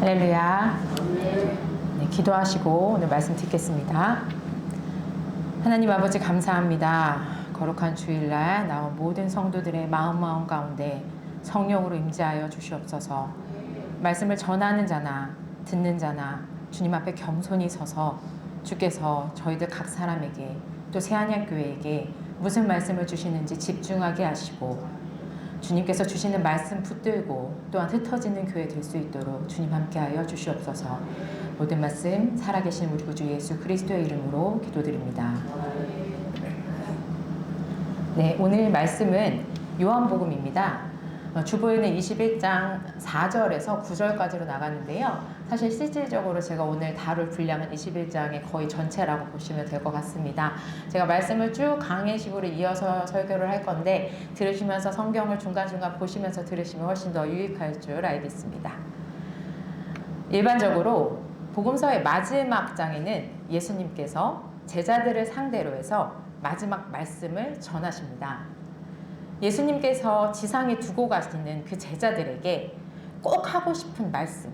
할렐루야. 네, 기도하시고 오늘 말씀 듣겠습니다. 하나님 아버지 감사합니다. 거룩한 주일날 나온 모든 성도들의 마음 가운데 성령으로 임재하여 주시옵소서. 말씀을 전하는 자나 듣는 자나 주님 앞에 겸손히 서서 주께서 저희들 각 사람에게 또 새한양교회에게 무슨 말씀을 주시는지 집중하게 하시고 주님께서 주시는 말씀 붙들고 또한 흩어지는 교회 될 수 있도록 주님 함께하여 주시옵소서. 모든 말씀 살아계신 우리 구주 예수 그리스도의 이름으로 기도드립니다. 네, 오늘 말씀은 요한복음입니다. 주보에는 21장 4절에서 9절까지로 나갔는데요. 사실 실질적으로 제가 오늘 다룰 분량은 21장의 거의 전체라고 보시면 될 것 같습니다. 제가 말씀을 쭉 강해식으로 이어서 설교를 할 건데 들으시면서 성경을 중간중간 보시면서 들으시면 훨씬 더 유익할 줄 알겠습니다. 일반적으로 복음서의 마지막 장에는 예수님께서 제자들을 상대로 해서 마지막 말씀을 전하십니다. 예수님께서 지상에 두고 가시는 그 제자들에게 꼭 하고 싶은 말씀,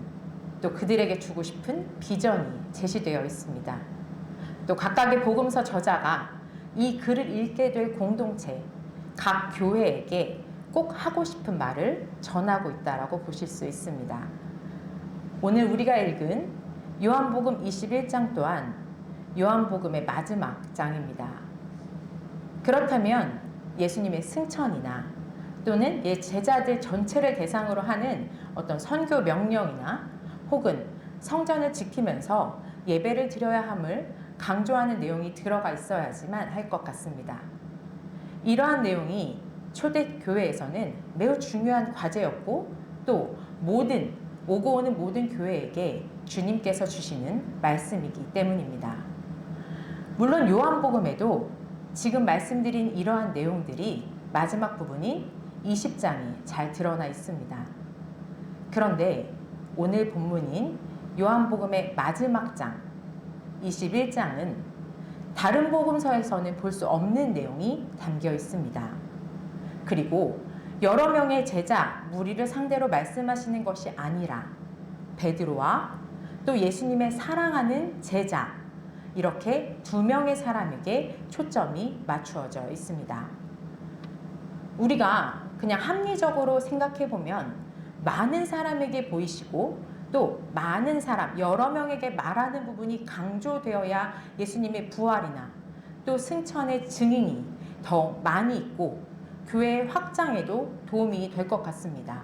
또 그들에게 주고 싶은 비전이 제시되어 있습니다. 또 각각의 복음서 저자가 이 글을 읽게 될 공동체, 각 교회에게 꼭 하고 싶은 말을 전하고 있다라고 보실 수 있습니다. 오늘 우리가 읽은 요한복음 21장 또한 요한복음의 마지막 장입니다. 그렇다면 예수님의 승천이나 또는 제자들 전체를 대상으로 하는 어떤 선교 명령이나 혹은 성전을 지키면서 예배를 드려야 함을 강조하는 내용이 들어가 있어야지만 할 것 같습니다. 이러한 내용이 초대교회에서는 매우 중요한 과제였고 또 오고 오는 모든 교회에게 주님께서 주시는 말씀이기 때문입니다. 물론 요한복음에도 지금 말씀드린 이러한 내용들이 마지막 부분인 20장이 잘 드러나 있습니다. 그런데 오늘 본문인 요한복음의 마지막 장 21장은 다른 복음서에서는 볼 수 없는 내용이 담겨 있습니다. 그리고 여러 명의 제자, 무리를 상대로 말씀하시는 것이 아니라 베드로와 또 예수님의 사랑하는 제자, 이렇게 두 명의 사람에게 초점이 맞추어져 있습니다. 우리가 그냥 합리적으로 생각해 보면 많은 사람에게 보이시고 또 많은 사람, 여러 명에게 말하는 부분이 강조되어야 예수님의 부활이나 또 승천의 증인이 더 많이 있고 교회의 확장에도 도움이 될 것 같습니다.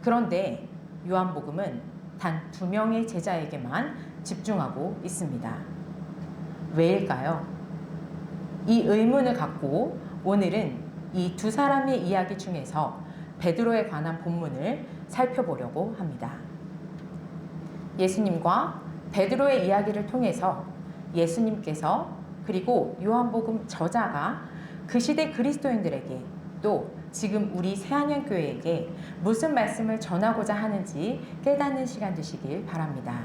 그런데 요한복음은 단 두 명의 제자에게만 집중하고 있습니다. 왜일까요? 이 의문을 갖고 오늘은 이 두 사람의 이야기 중에서 베드로에 관한 본문을 살펴보려고 합니다. 예수님과 베드로의 이야기를 통해서 예수님께서 그리고 요한복음 저자가 그 시대 그리스도인들에게 또 지금 우리 새한양교회에게 무슨 말씀을 전하고자 하는지 깨닫는 시간 되시길 바랍니다.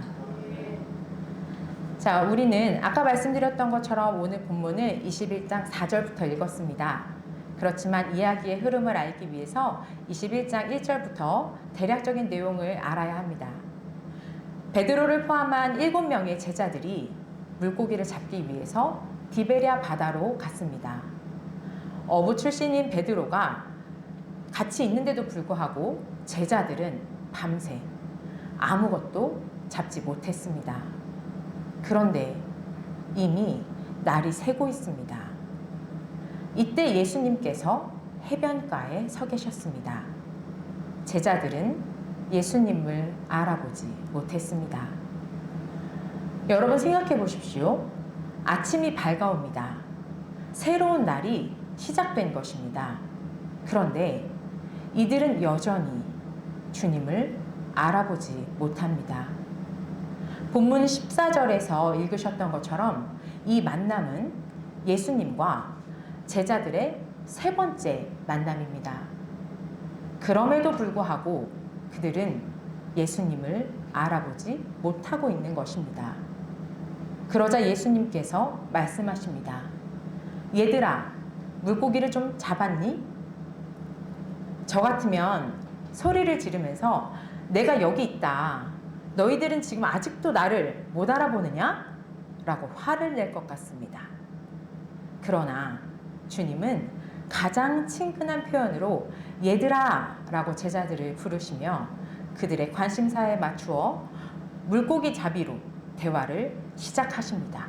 자, 우리는 아까 말씀드렸던 것처럼 오늘 본문을 21장 4절부터 읽었습니다. 그렇지만 이야기의 흐름을 알기 위해서 21장 1절부터 대략적인 내용을 알아야 합니다. 베드로를 포함한 7명의 제자들이 물고기를 잡기 위해서 디베랴 바다로 갔습니다. 어부 출신인 베드로가 같이 있는데도 불구하고 제자들은 밤새 아무것도 잡지 못했습니다. 그런데 이미 날이 새고 있습니다. 이때 예수님께서 해변가에 서 계셨습니다. 제자들은 예수님을 알아보지 못했습니다. 여러분 생각해 보십시오. 아침이 밝아옵니다. 새로운 날이 시작된 것입니다. 그런데 이들은 여전히 주님을 알아보지 못합니다. 본문 14절에서 읽으셨던 것처럼 이 만남은 예수님과 제자들의 세 번째 만남입니다. 그럼에도 불구하고 그들은 예수님을 알아보지 못하고 있는 것입니다. 그러자 예수님께서 말씀하십니다. 얘들아, 물고기를 좀 잡았니? 저 같으면 소리를 지르면서 내가 여기 있다. 너희들은 지금 아직도 나를 못 알아보느냐? 라고 화를 낼 것 같습니다. 그러나 주님은 가장 친근한 표현으로 얘들아 라고 제자들을 부르시며 그들의 관심사에 맞추어 물고기 잡이로 대화를 시작하십니다.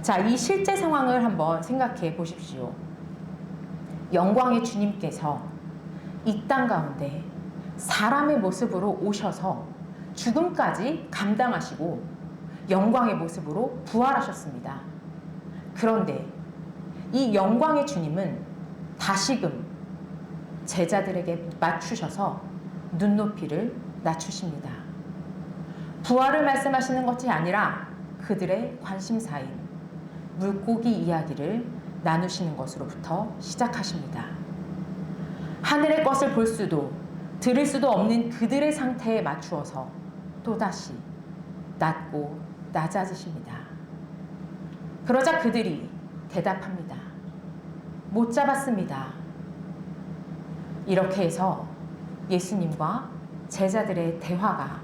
자, 이 실제 상황을 한번 생각해 보십시오. 영광의 주님께서 이 땅 가운데 사람의 모습으로 오셔서 죽음까지 감당하시고 영광의 모습으로 부활하셨습니다. 그런데 이 영광의 주님은 다시금 제자들에게 맞추셔서 눈높이를 낮추십니다. 부활을 말씀하시는 것이 아니라 그들의 관심사인 물고기 이야기를 나누시는 것으로부터 시작하십니다. 하늘의 것을 볼 수도 들을 수도 없는 그들의 상태에 맞추어서 또다시 낮고 낮아지십니다. 그러자 그들이 대답합니다. 못 잡았습니다. 이렇게 해서 예수님과 제자들의 대화가,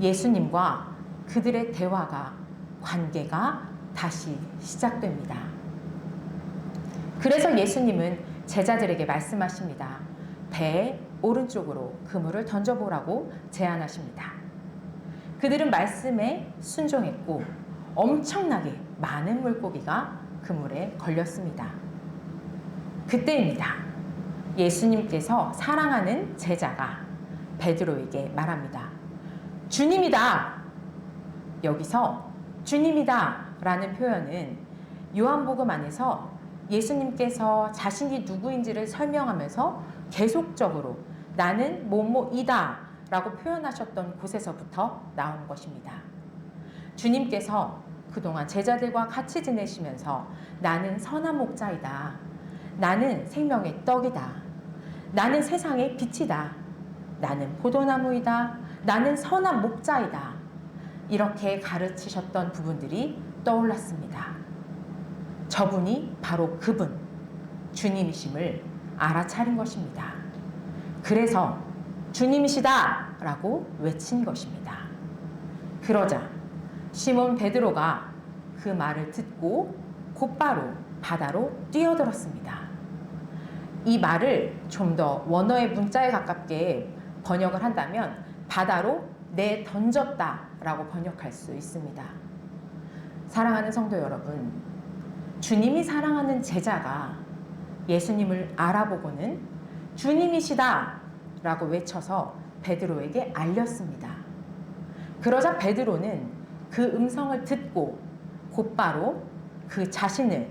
예수님과 그들의 대화가, 관계가 다시 시작됩니다. 그래서 예수님은 제자들에게 말씀하십니다. 배 오른쪽으로 그물을 던져보라고 제안하십니다. 그들은 말씀에 순종했고 엄청나게 많은 물고기가 그물에 걸렸습니다. 그때입니다. 예수님께서 사랑하는 제자가 베드로에게 말합니다. 주님이다! 여기서 주님이다 라는 표현은 요한복음 안에서 예수님께서 자신이 누구인지를 설명하면서 계속적으로 나는 뭐뭐이다 라고 표현하셨던 곳에서부터 나온 것입니다. 주님께서 그동안 제자들과 같이 지내시면서 나는 선한 목자이다. 나는 생명의 떡이다. 나는 세상의 빛이다. 나는 포도나무이다. 나는 선한 목자이다. 이렇게 가르치셨던 부분들이 떠올랐습니다. 저분이 바로 그분, 주님이심을 알아차린 것입니다. 그래서 주님이시다 라고 외친 것입니다. 그러자 시몬 베드로가 그 말을 듣고 곧바로 바다로 뛰어들었습니다. 이 말을 좀 더 원어의 문자에 가깝게 번역을 한다면 바다로 내던졌다 라고 번역할 수 있습니다. 사랑하는 성도 여러분, 주님이 사랑하는 제자가 예수님을 알아보고는 주님이시다 라고 외쳐서 베드로에게 알렸습니다. 그러자 베드로는 그 음성을 듣고 곧바로 그 자신을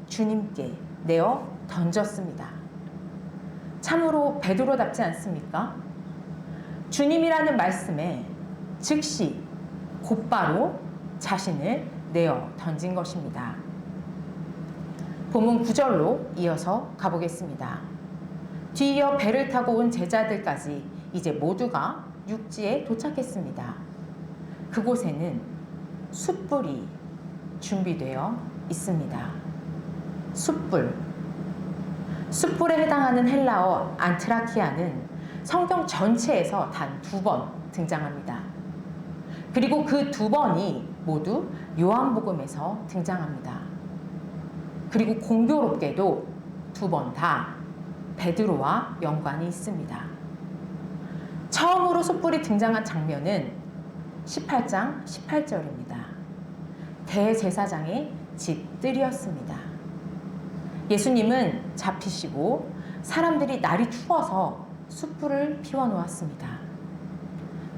주님께 내어 던졌습니다. 참으로 베드로답지 않습니까? 주님이라는 말씀에 즉시 곧바로 자신을 내어 던진 것입니다. 본문 9절로 이어서 가보겠습니다. 뒤이어 배를 타고 온 제자들까지 이제 모두가 육지에 도착했습니다. 그곳에는 숯불이 준비되어 있습니다. 숯불. 숯불에 해당하는 헬라어 안트라키아는 성경 전체에서 단 2번 등장합니다. 그리고 그 2번이 모두 요한복음에서 등장합니다. 그리고 공교롭게도 2번 다 베드로와 연관이 있습니다. 처음으로 숯불이 등장한 장면은 18장 18절입니다. 대제사장의 집들이었습니다. 예수님은 잡히시고 사람들이 날이 추워서 숯불을 피워놓았습니다.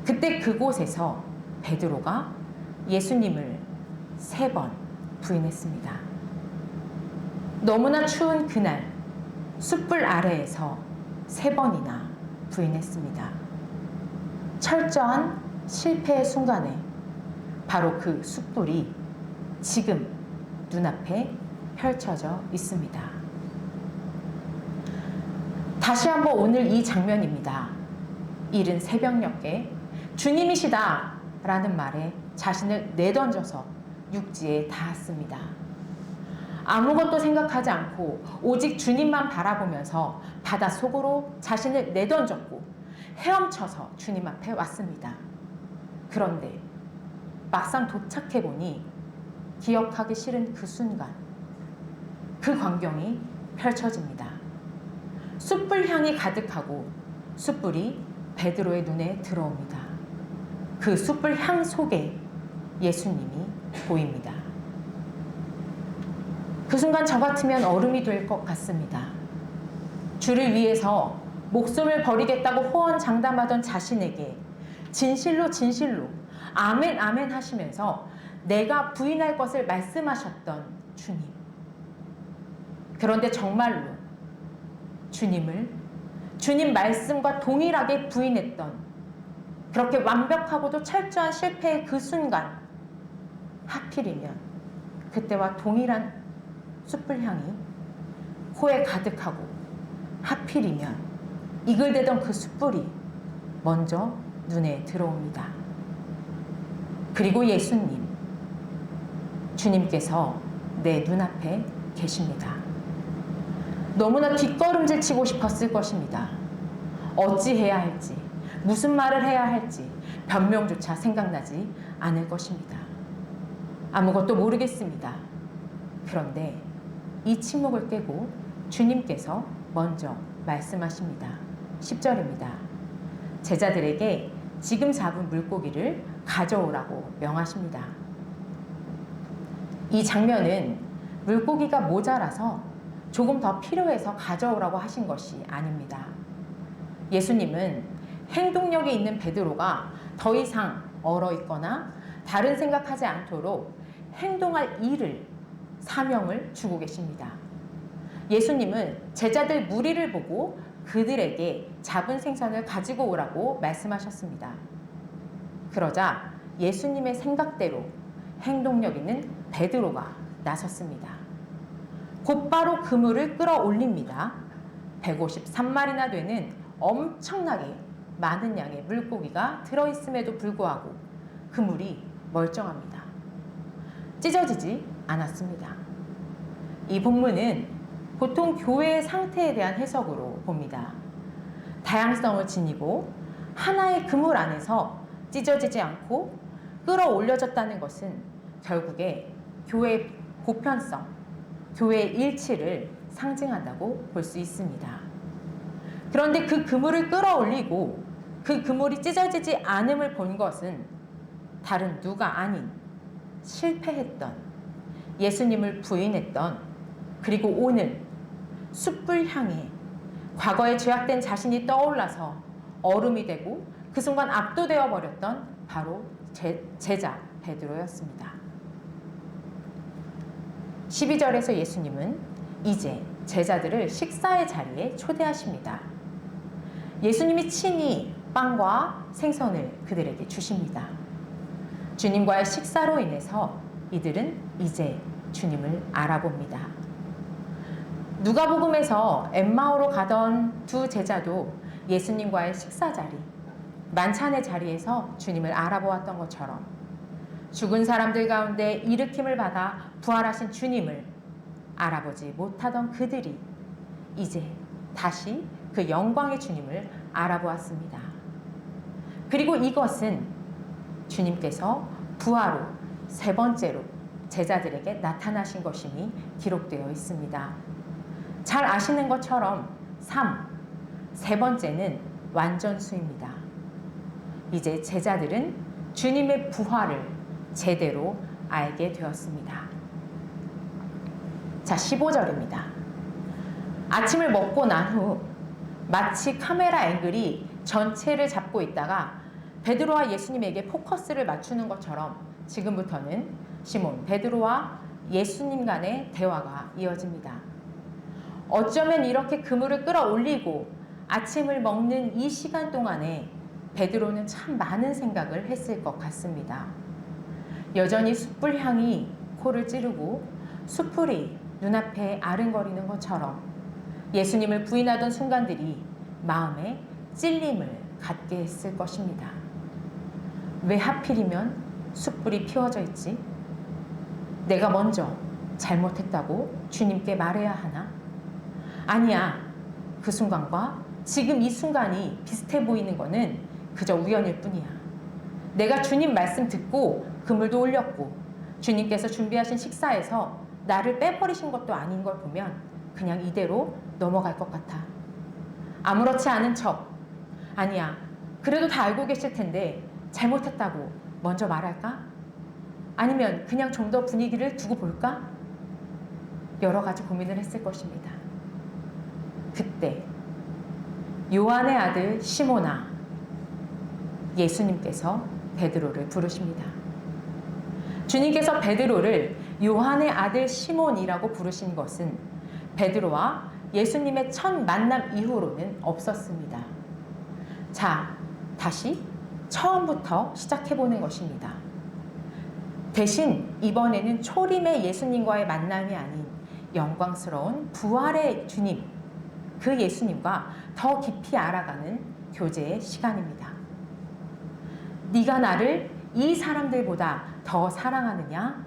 그때 그곳에서 베드로가 예수님을 3번 부인했습니다. 너무나 추운 그날 숯불 아래에서 3번이나 부인했습니다. 철저한 실패의 순간에 바로 그 숯불이 지금 눈앞에 펼쳐져 있습니다. 다시 한번 오늘 이 장면입니다. 이른 새벽녘에 주님이시다 라는 말에 자신을 내던져서 육지에 닿았습니다. 아무것도 생각하지 않고 오직 주님만 바라보면서 바닷속으로 자신을 내던졌고 헤엄쳐서 주님 앞에 왔습니다. 그런데 막상 도착해보니 기억하기 싫은 그 순간, 그 광경이 펼쳐집니다. 숯불 향이 가득하고 숯불이 베드로의 눈에 들어옵니다. 그 숯불 향 속에 예수님이 보입니다. 그 순간 저 같으면 얼음이 될 것 같습니다. 주를 위해서 목숨을 버리겠다고 호언장담하던 자신에게 진실로 진실로 아멘 아멘 하시면서 내가 부인할 것을 말씀하셨던 주님. 그런데 정말로 주님 말씀과 동일하게 부인했던 그렇게 완벽하고도 철저한 실패의 그 순간, 하필이면 그때와 동일한 숯불향이 코에 가득하고 하필이면 이글대던 그 숯불이 먼저 눈에 들어옵니다. 그리고 주님께서 내 눈앞에 계십니다. 너무나 뒷걸음질 치고 싶었을 것입니다. 어찌해야 할지, 무슨 말을 해야 할지 변명조차 생각나지 않을 것입니다. 아무것도 모르겠습니다. 그런데 이 침묵을 깨고 주님께서 먼저 말씀하십니다. 10절입니다. 제자들에게 지금 잡은 물고기를 가져오라고 명하십니다. 이 장면은 물고기가 모자라서 조금 더 필요해서 가져오라고 하신 것이 아닙니다. 예수님은 행동력이 있는 베드로가 더 이상 얼어있거나 다른 생각하지 않도록 행동할 사명을 주고 계십니다. 예수님은 제자들 무리를 보고 그들에게 잡은 생선을 가지고 오라고 말씀하셨습니다. 그러자 예수님의 생각대로 행동력 있는 베드로가 나섰습니다. 곧바로 그물을 끌어올립니다. 153마리나 되는 엄청나게 많은 양의 물고기가 들어있음에도 불구하고 그물이 멀쩡합니다. 찢어지지 않았습니다. 이 본문은 보통 교회의 상태에 대한 해석으로 봅니다. 다양성을 지니고 하나의 그물 안에서 찢어지지 않고 끌어올려졌다는 것은 결국에 교회의 보편성, 교회의 일치를 상징한다고 볼 수 있습니다. 그런데 그 그물을 끌어올리고 그 그물이 찢어지지 않음을 본 것은 다른 누가 아닌 실패했던, 예수님을 부인했던, 그리고 오늘 숯불 향에 과거에 죄악된 자신이 떠올라서 얼음이 되고 그 순간 압도되어 버렸던 바로 제자 베드로였습니다. 12절에서 예수님은 이제 제자들을 식사의 자리에 초대하십니다. 예수님이 친히 빵과 생선을 그들에게 주십니다. 주님과의 식사로 인해서 이들은 이제 주님을 알아봅니다. 누가복음에서 엠마오로 가던 두 제자도 예수님과의 식사 자리, 만찬의 자리에서 주님을 알아보았던 것처럼 죽은 사람들 가운데 일으킴을 받아 부활하신 주님을 알아보지 못하던 그들이 이제 다시 그 영광의 주님을 알아보았습니다. 그리고 이것은 주님께서 부활 후 세 번째로 제자들에게 나타나신 것임이 기록되어 있습니다. 잘 아시는 것처럼 세 번째는 완전수입니다. 이제 제자들은 주님의 부활을 제대로 알게 되었습니다. 자, 15절입니다. 아침을 먹고 난 후 마치 카메라 앵글이 전체를 잡고 있다가 베드로와 예수님에게 포커스를 맞추는 것처럼 지금부터는 시몬 베드로와 예수님 간의 대화가 이어집니다. 어쩌면 이렇게 그물을 끌어올리고 아침을 먹는 이 시간 동안에 베드로는 참 많은 생각을 했을 것 같습니다. 여전히 숯불 향이 코를 찌르고 숯불이 눈앞에 아른거리는 것처럼 예수님을 부인하던 순간들이 마음에 찔림을 갖게 했을 것입니다. 왜 하필이면 숯불이 피워져 있지? 내가 먼저 잘못했다고 주님께 말해야 하나? 아니야. 그 순간과 지금 이 순간이 비슷해 보이는 것은 그저 우연일 뿐이야. 내가 주님 말씀 듣고 그물도 올렸고 주님께서 준비하신 식사에서 나를 빼버리신 것도 아닌 걸 보면 그냥 이대로 넘어갈 것 같아. 아무렇지 않은 척, 아니야, 그래도 다 알고 계실 텐데 잘못했다고 먼저 말할까? 아니면 그냥 좀 더 분위기를 두고 볼까? 여러 가지 고민을 했을 것입니다. 그때 요한의 아들 시몬아, 예수님께서 베드로를 부르십니다. 주님께서 베드로를 요한의 아들 시몬이라고 부르신 것은 베드로와 예수님의 첫 만남 이후로는 없었습니다. 자, 다시 처음부터 시작해보는 것입니다. 대신 이번에는 초림의 예수님과의 만남이 아닌 영광스러운 부활의 주님, 그 예수님과 더 깊이 알아가는 교제의 시간입니다. 네가 나를 이 사람들보다 더 사랑하느냐?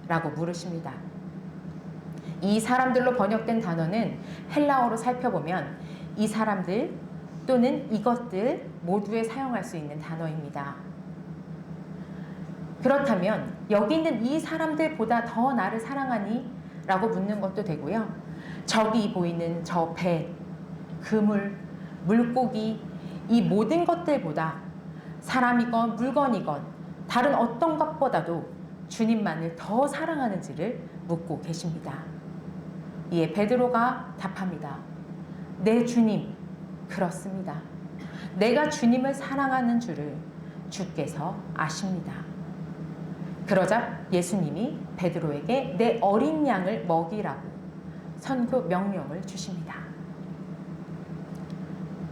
라고 물으십니다. 이 사람들로 번역된 단어는 헬라어로 살펴보면 이 사람들 또는 이것들 모두에 사용할 수 있는 단어입니다. 그렇다면 여기 있는 이 사람들보다 더 나를 사랑하니? 라고 묻는 것도 되고요. 저기 보이는 저 배, 그물, 물고기, 이 모든 것들보다 사람이건 물건이건 다른 어떤 것보다도 주님만을 더 사랑하는지를 묻고 계십니다. 이에 베드로가 답합니다. 네, 주님, 그렇습니다. 내가 주님을 사랑하는 줄을 주께서 아십니다. 그러자 예수님이 베드로에게 내 어린 양을 먹이라고 선교 명령을 주십니다.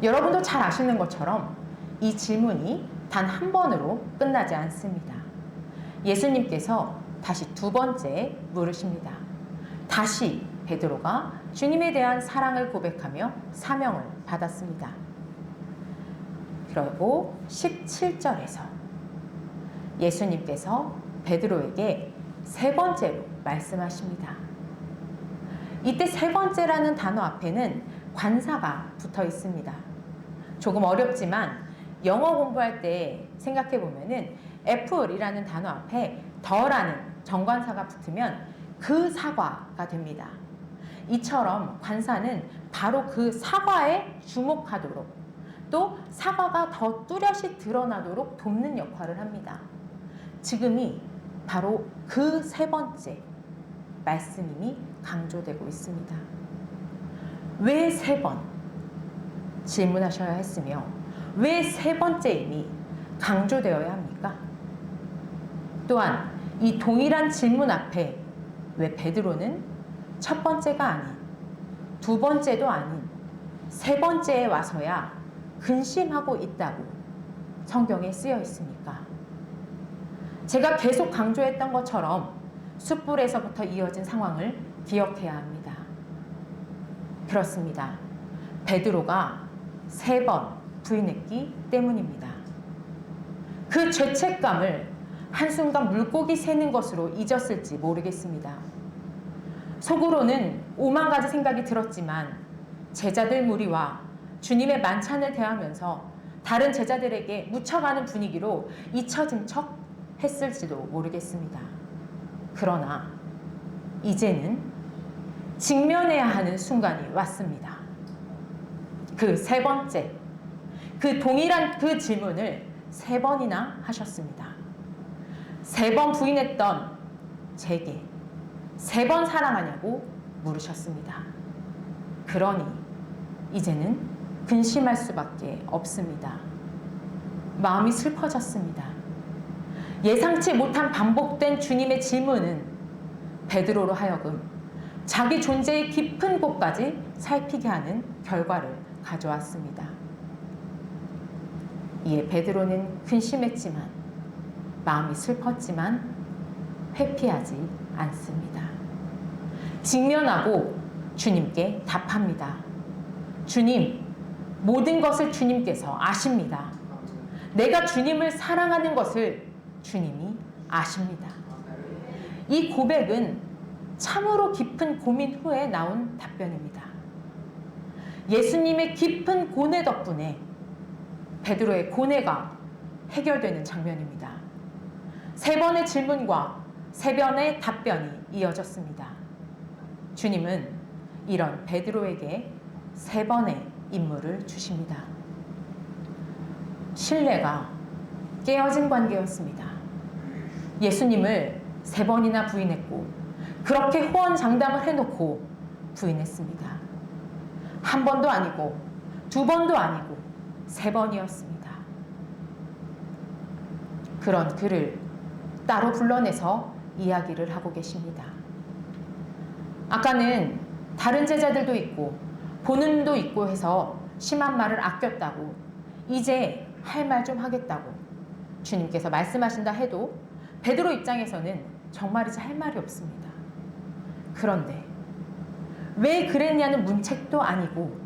여러분도 잘 아시는 것처럼 이 질문이 단 한 번으로 끝나지 않습니다. 예수님께서 다시 두 번째 물으십니다. 다시 베드로가 주님에 대한 사랑을 고백하며 사명을 받았습니다. 그리고 17절에서 예수님께서 베드로에게 세 번째로 말씀하십니다. 이때 세 번째라는 단어 앞에는 관사가 붙어 있습니다. 조금 어렵지만 영어 공부할 때 생각해 보면은 애플이라는 단어 앞에 더라는 정관사가 붙으면 그 사과가 됩니다. 이처럼 관사는 바로 그 사과에 주목하도록 또 사과가 더 뚜렷이 드러나도록 돕는 역할을 합니다. 지금이 바로 그 세 번째 말씀이 강조되고 있습니다. 왜 세 번? 질문하셔야 했으며 왜 세 번째임이 강조되어야 합니까? 또한 이 동일한 질문 앞에 왜 베드로는 첫 번째가 아닌 두 번째도 아닌 세 번째에 와서야 근심하고 있다고 성경에 쓰여 있습니까? 제가 계속 강조했던 것처럼 숯불에서부터 이어진 상황을 기억해야 합니다. 그렇습니다. 베드로가 세 번 부인했기 때문입니다. 그 죄책감을 한순간 물고기 새는 것으로 잊었을지 모르겠습니다. 속으로는 오만 가지 생각이 들었지만 제자들 무리와 주님의 만찬을 대하면서 다른 제자들에게 묻혀가는 분위기로 잊혀진 척 했을지도 모르겠습니다. 그러나 이제는 직면해야 하는 순간이 왔습니다. 그 세 번째, 그 동일한 그 질문을 세 번이나 하셨습니다. 세 번 부인했던 제게 세 번 사랑하냐고 물으셨습니다. 그러니 이제는 근심할 수밖에 없습니다. 마음이 슬퍼졌습니다. 예상치 못한 반복된 주님의 질문은 베드로로 하여금 자기 존재의 깊은 곳까지 살피게 하는 결과를 가져왔습니다. 이에 베드로는 근심했지만 마음이 슬펐지만 회피하지 않습니다. 직면하고 주님께 답합니다. 주님, 모든 것을 주님께서 아십니다. 내가 주님을 사랑하는 것을 주님이 아십니다. 이 고백은 참으로 깊은 고민 후에 나온 답변입니다. 예수님의 깊은 고뇌 덕분에 베드로의 고뇌가 해결되는 장면입니다. 세 번의 질문과 세 번의 답변이 이어졌습니다. 주님은 이런 베드로에게 세 번의 임무를 주십니다. 신뢰가 깨어진 관계였습니다. 예수님을 세 번이나 부인했고 그렇게 호언장담을 해놓고 부인했습니다. 한 번도 아니고 두 번도 아니고 세 번이었습니다. 그런 그를 따로 불러내서 이야기를 하고 계십니다. 아까는 다른 제자들도 있고 보는 눈도 있고 해서 심한 말을 아꼈다고 이제 할 말 좀 하겠다고 주님께서 말씀하신다 해도 베드로 입장에서는 정말이지 할 말이 없습니다. 그런데 왜 그랬냐는 문책도 아니고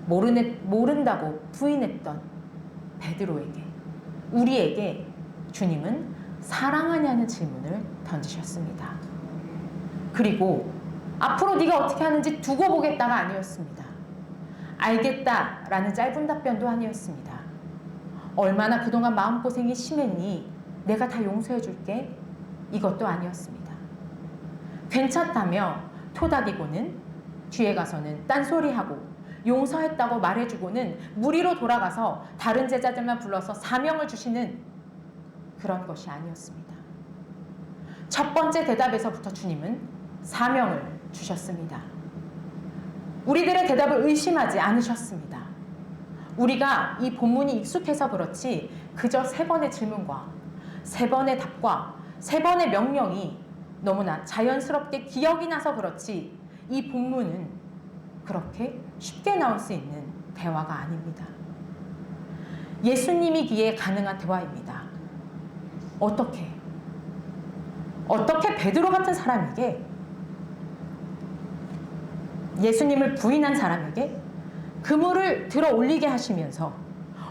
모른다고 부인했던 베드로에게, 우리에게 주님은 사랑하냐는 질문을 던지셨습니다. 그리고 앞으로 네가 어떻게 하는지 두고 보겠다가 아니었습니다. 알겠다라는 짧은 답변도 아니었습니다. 얼마나 그동안 마음고생이 심했니? 내가 다 용서해 줄게. 이것도 아니었습니다. 괜찮다며 토닥이고는 뒤에 가서는 딴소리하고 용서했다고 말해주고는 무리로 돌아가서 다른 제자들만 불러서 사명을 주시는 그런 것이 아니었습니다. 첫 번째 대답에서부터 주님은 사명을 주셨습니다. 우리들의 대답을 의심하지 않으셨습니다. 우리가 이 본문이 익숙해서 그렇지 그저 세 번의 질문과 세 번의 답과 세 번의 명령이 너무나 자연스럽게 기억이 나서 그렇지 이 본문은 그렇게 쉽게 나올 수 있는 대화가 아닙니다. 예수님이기에 가능한 대화입니다. 어떻게 베드로 같은 사람에게, 예수님을 부인한 사람에게 그물을 들어 올리게 하시면서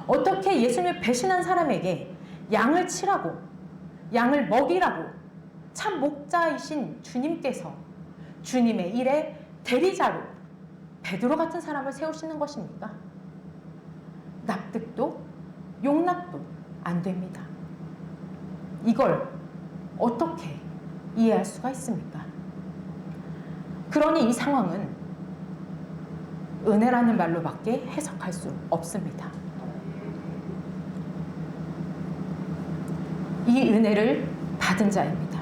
어떻게 예수님을 배신한 사람에게 양을 치라고, 양을 먹이라고 참 목자이신 주님께서 주님의 일에 대리자로 베드로 같은 사람을 세우시는 것입니까? 납득도 용납도 안 됩니다. 이걸 어떻게 이해할 수가 있습니까? 그러니 이 상황은 은혜라는 말로밖에 해석할 수 없습니다. 이 은혜를 받은 자입니다.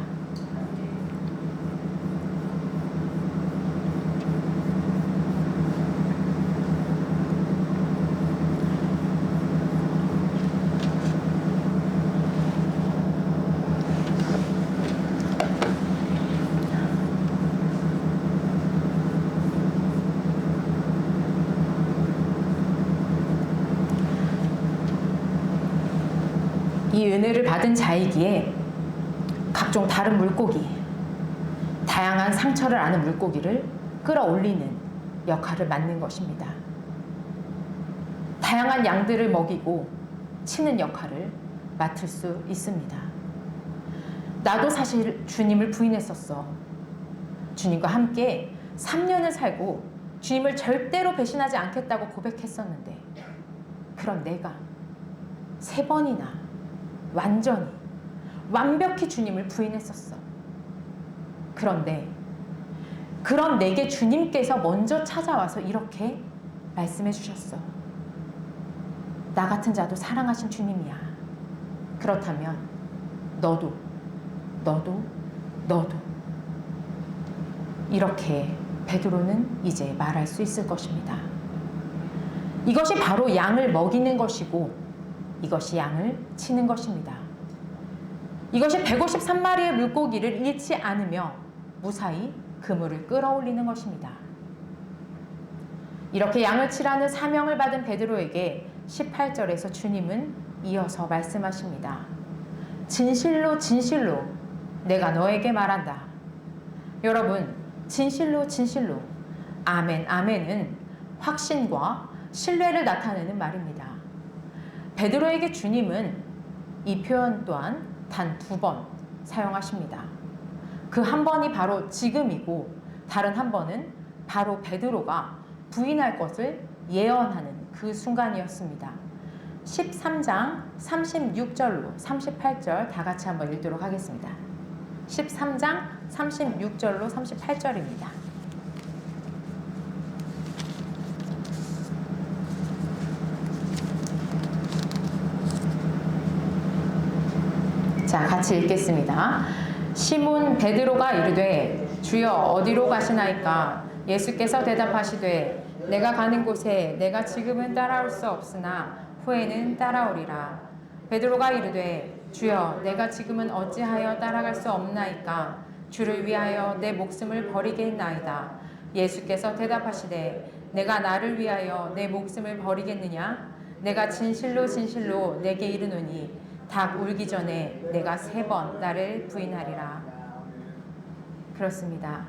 이 은혜를 받은 자이기에 각종 다른 물고기, 다양한 상처를 아는 물고기를 끌어올리는 역할을 맡는 것입니다. 다양한 양들을 먹이고 치는 역할을 맡을 수 있습니다. 나도 사실 주님을 부인했었어. 주님과 함께 3년을 살고 주님을 절대로 배신하지 않겠다고 고백했었는데, 그런 내가 3번이나 완전히 완벽히 주님을 부인했었어. 그런데 그런 내게 주님께서 먼저 찾아와서 이렇게 말씀해 주셨어. 나 같은 자도 사랑하신 주님이야. 그렇다면 너도 이렇게 베드로는 이제 말할 수 있을 것입니다. 이것이 바로 양을 먹이는 것이고 이것이 양을 치는 것입니다. 이것이 153마리의 물고기를 잃지 않으며 무사히 그물을 끌어올리는 것입니다. 이렇게 양을 치라는 사명을 받은 베드로에게 18절에서 주님은 이어서 말씀하십니다. 진실로 진실로 내가 너에게 말한다. 여러분, 진실로 진실로, 아멘 아멘은 확신과 신뢰를 나타내는 말입니다. 베드로에게 주님은 이 표현 또한 단 2번 사용하십니다. 그 한 번이 바로 지금이고 다른 한 번은 바로 베드로가 부인할 것을 예언하는 그 순간이었습니다. 13장 36절로 38절 다 같이 한번 읽도록 하겠습니다. 13장 36절로 38절입니다. 자, 같이 읽겠습니다. 시몬 베드로가 이르되 주여 어디로 가시나이까? 예수께서 대답하시되 내가 가는 곳에 내가 지금은 따라올 수 없으나 후에는 따라오리라. 베드로가 이르되 주여 내가 지금은 어찌하여 따라갈 수 없나이까? 주를 위하여 내 목숨을 버리겠나이다. 예수께서 대답하시되 내가 나를 위하여 내 목숨을 버리겠느냐? 내가 진실로 진실로 내게 이르노니 닭 울기 전에 내가 3번 나를 부인하리라. 그렇습니다.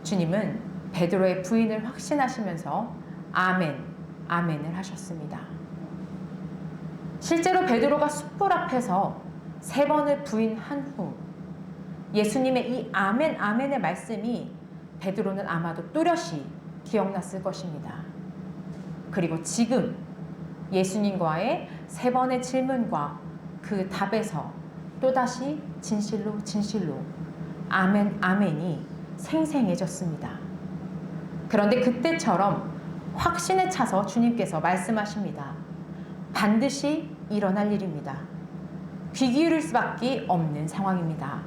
주님은 베드로의 부인을 확신하시면서 아멘, 아멘을 하셨습니다. 실제로 베드로가 숯불 앞에서 3번을 부인한 후 예수님의 이 아멘, 아멘의 말씀이 베드로는 아마도 또렷이 기억났을 것입니다. 그리고 지금 예수님과의 3번의 질문과 그 답에서 또다시 진실로 진실로 아멘 아멘이 생생해졌습니다. 그런데 그때처럼 확신에 차서 주님께서 말씀하십니다. 반드시 일어날 일입니다. 귀 기울일 수밖에 없는 상황입니다.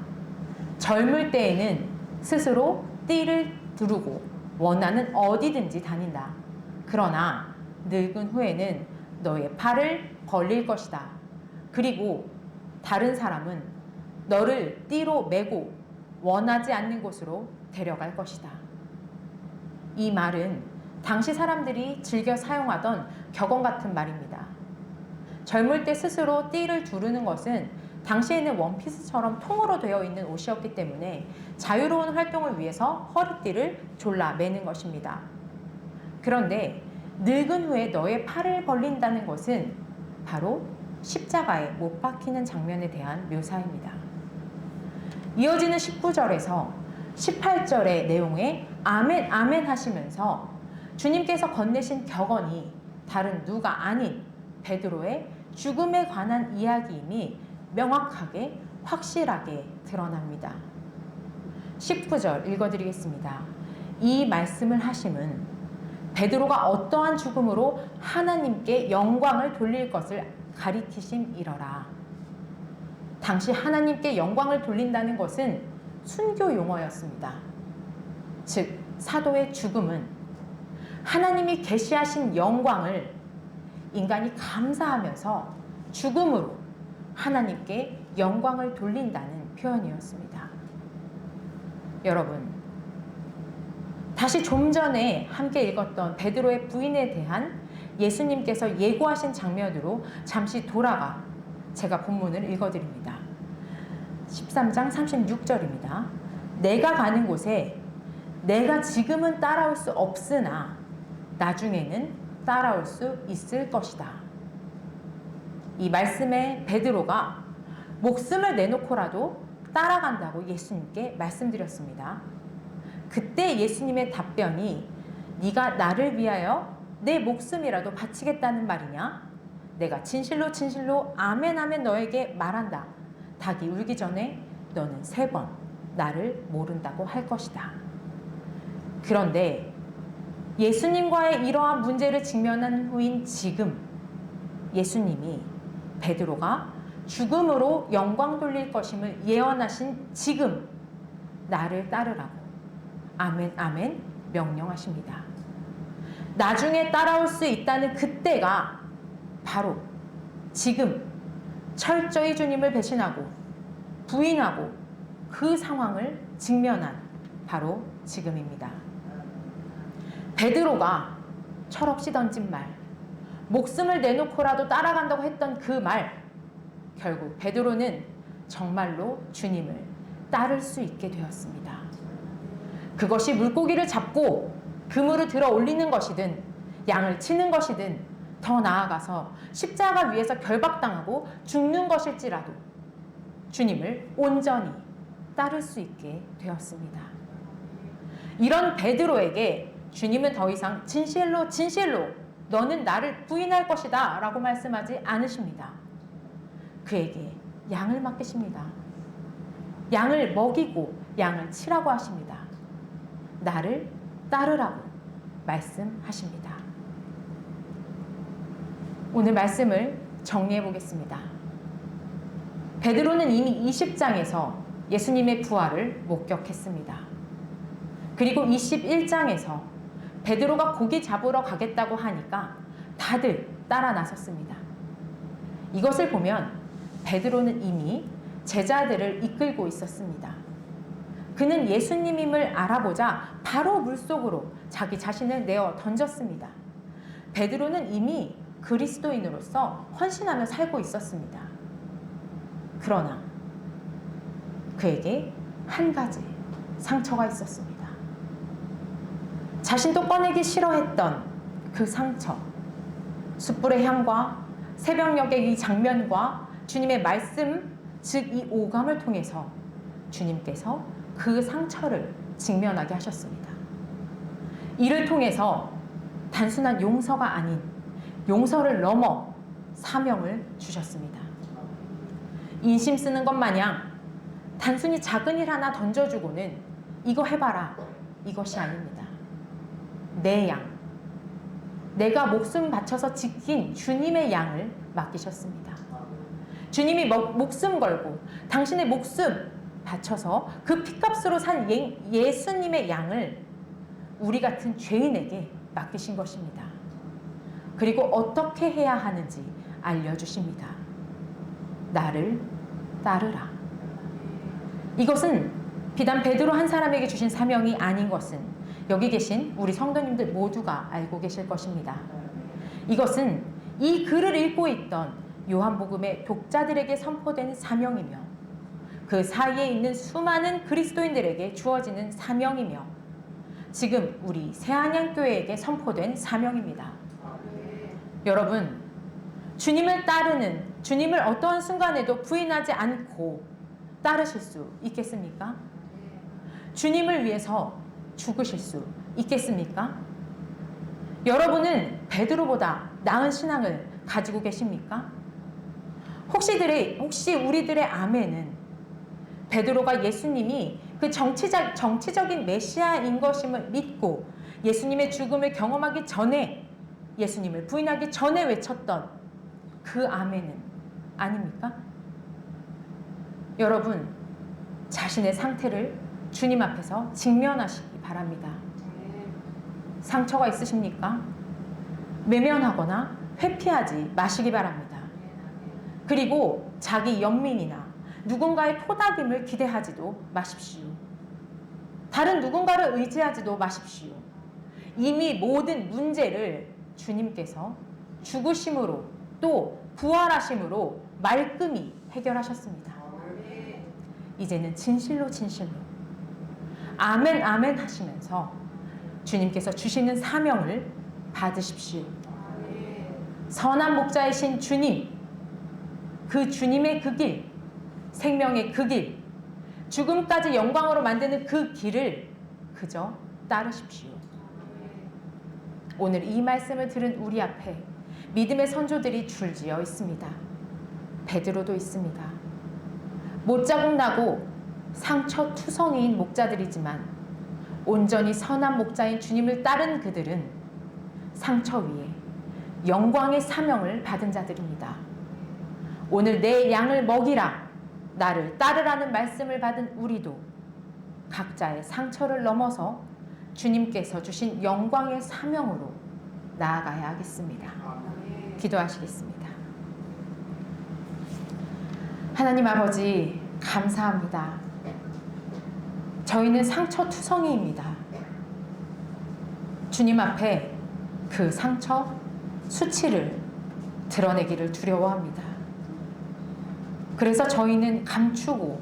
젊을 때에는 스스로 띠를 두르고 원하는 어디든지 다닌다. 그러나 늙은 후에는 너의 팔을 벌릴 것이다. 그리고 다른 사람은 너를 띠로 매고 원하지 않는 곳으로 데려갈 것이다. 이 말은 당시 사람들이 즐겨 사용하던 격언 같은 말입니다. 젊을 때 스스로 띠를 두르는 것은 당시에는 원피스처럼 통으로 되어 있는 옷이었기 때문에 자유로운 활동을 위해서 허리띠를 졸라 매는 것입니다. 그런데 늙은 후에 너의 팔을 벌린다는 것은 바로 십자가에 못 박히는 장면에 대한 묘사입니다. 이어지는 19절에서 18절의 내용에 아멘 아멘 하시면서 주님께서 건네신 격언이 다른 누가 아닌 베드로의 죽음에 관한 이야기임이 명확하게 확실하게 드러납니다. 19절 읽어드리겠습니다. 이 말씀을 하심은 베드로가 어떠한 죽음으로 하나님께 영광을 돌릴 것을 가리키심이러라. 당시 하나님께 영광을 돌린다는 것은 순교 용어였습니다. 즉 사도의 죽음은 하나님이 계시하신 영광을 인간이 감사하면서 죽음으로 하나님께 영광을 돌린다는 표현이었습니다. 여러분, 다시 좀 전에 함께 읽었던 베드로의 부인에 대한 예수님께서 예고하신 장면으로 잠시 돌아가 제가 본문을 읽어드립니다. 13장 36절입니다. 내가 가는 곳에 내가 지금은 따라올 수 없으나 나중에는 따라올 수 있을 것이다. 이 말씀에 베드로가 목숨을 내놓고라도 따라간다고 예수님께 말씀드렸습니다. 그때 예수님의 답변이 네가 나를 위하여 내 목숨이라도 바치겠다는 말이냐? 내가 진실로 진실로 아멘 아멘 너에게 말한다. 닭이 울기 전에 너는 3번 나를 모른다고 할 것이다. 그런데 예수님과의 이러한 문제를 직면한 후인 지금 예수님이 베드로가 죽음으로 영광 돌릴 것임을 예언하신 지금 나를 따르라고 아멘 아멘 명령하십니다. 나중에 따라올 수 있다는 그때가 바로 지금 철저히 주님을 배신하고 부인하고 그 상황을 직면한 바로 지금입니다. 베드로가 철없이 던진 말, 목숨을 내놓고라도 따라간다고 했던 그 말, 결국 베드로는 정말로 주님을 따를 수 있게 되었습니다. 그것이 물고기를 잡고 그물을 들어 올리는 것이든 양을 치는 것이든 더 나아가서 십자가 위에서 결박당하고 죽는 것일지라도 주님을 온전히 따를 수 있게 되었습니다. 이런 베드로에게 주님은 더 이상 진실로 진실로 너는 나를 부인할 것이다 라고 말씀하지 않으십니다. 그에게 양을 맡기십니다. 양을 먹이고 양을 치라고 하십니다. 나를 따르라고 말씀하십니다. 오늘 말씀을 정리해 보겠습니다. 베드로는 이미 20장에서 예수님의 부활을 목격했습니다. 그리고 21장에서 베드로가 고기 잡으러 가겠다고 하니까 다들 따라 나섰습니다. 이것을 보면 베드로는 이미 제자들을 이끌고 있었습니다. 그는 예수님임을 알아보자 바로 물속으로 자기 자신을 내어 던졌습니다. 베드로는 이미 그리스도인으로서 헌신하며 살고 있었습니다. 그러나 그에게 한 가지 상처가 있었습니다. 자신도 꺼내기 싫어했던 그 상처, 숯불의 향과 새벽녘의 이 장면과 주님의 말씀, 즉 이 오감을 통해서 주님께서 그 상처를 직면하게 하셨습니다. 이를 통해서 단순한 용서가 아닌 용서를 넘어 사명을 주셨습니다. 인심 쓰는 것 마냥 단순히 작은 일 하나 던져주고는 이거 해봐라, 이것이 아닙니다. 내 양, 내가 목숨 바쳐서 지킨 주님의 양을 맡기셨습니다. 주님이 목숨 걸고 당신의 목숨 바쳐서 그 핏값으로 산 예수님의 양을 우리 같은 죄인에게 맡기신 것입니다. 그리고 어떻게 해야 하는지 알려주십니다. 나를 따르라. 이것은 비단 베드로 한 사람에게 주신 사명이 아닌 것은 여기 계신 우리 성도님들 모두가 알고 계실 것입니다. 이것은 이 글을 읽고 있던 요한복음의 독자들에게 선포된 사명이며 그 사이에 있는 수많은 그리스도인들에게 주어지는 사명이며 지금 우리 새안양교회에게 선포된 사명입니다. 여러분, 주님을 따르는, 주님을 어떠한 순간에도 부인하지 않고 따르실 수 있겠습니까? 주님을 위해서 죽으실 수 있겠습니까? 여러분은 베드로보다 나은 신앙을 가지고 계십니까? 혹시 우리들의 아멘은 베드로가 예수님이 그 정치적인 메시아인 것임을 믿고 예수님의 죽음을 경험하기 전에, 예수님을 부인하기 전에 외쳤던 그 아멘은 아닙니까? 여러분, 자신의 상태를 주님 앞에서 직면하시기 바랍니다. 상처가 있으십니까? 외면하거나 회피하지 마시기 바랍니다. 그리고 자기 연민이나 누군가의 토닥임을 기대하지도 마십시오. 다른 누군가를 의지하지도 마십시오. 이미 모든 문제를 주님께서 죽으심으로 또 부활하심으로 말끔히 해결하셨습니다. 이제는 진실로 아멘 아멘 하시면서 주님께서 주시는 사명을 받으십시오. 선한 목자이신 주님, 그 주님의 그 길, 생명의 그 길, 죽음까지 영광으로 만드는 그 길을 그저 따르십시오. 오늘 이 말씀을 들은 우리 앞에 믿음의 선조들이 줄지어 있습니다. 베드로도 있습니다. 못자국 나고 상처투성이인 목자들이지만 온전히 선한 목자인 주님을 따른 그들은 상처 위에 영광의 사명을 받은 자들입니다. 오늘 내 양을 먹이라, 나를 따르라는 말씀을 받은 우리도 각자의 상처를 넘어서 주님께서 주신 영광의 사명으로 나아가야 하겠습니다. 기도하시겠습니다. 하나님 아버지, 감사합니다. 저희는 상처투성이입니다. 주님 앞에 그 상처, 수치를 드러내기를 두려워합니다. 그래서 저희는 감추고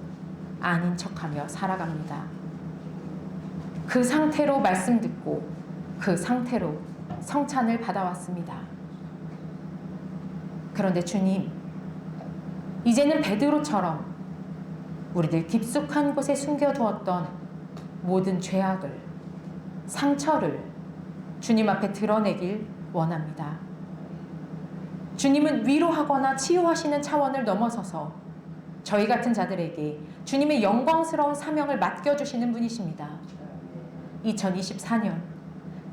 아닌 척하며 살아갑니다. 그 상태로 말씀 듣고 그 상태로 성찬을 받아왔습니다. 그런데 주님, 이제는 베드로처럼 우리들 깊숙한 곳에 숨겨두었던 모든 죄악을, 상처를 주님 앞에 드러내길 원합니다. 주님은 위로하거나 치유하시는 차원을 넘어서서 저희 같은 자들에게 주님의 영광스러운 사명을 맡겨주시는 분이십니다. 2024년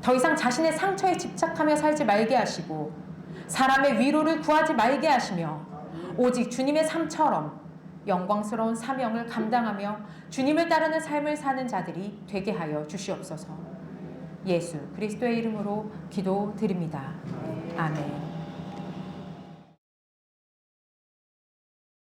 더 이상 자신의 상처에 집착하며 살지 말게 하시고 사람의 위로를 구하지 말게 하시며 오직 주님의 삶처럼 영광스러운 사명을 감당하며 주님을 따르는 삶을 사는 자들이 되게 하여 주시옵소서. 예수 그리스도의 이름으로 기도드립니다. 아멘.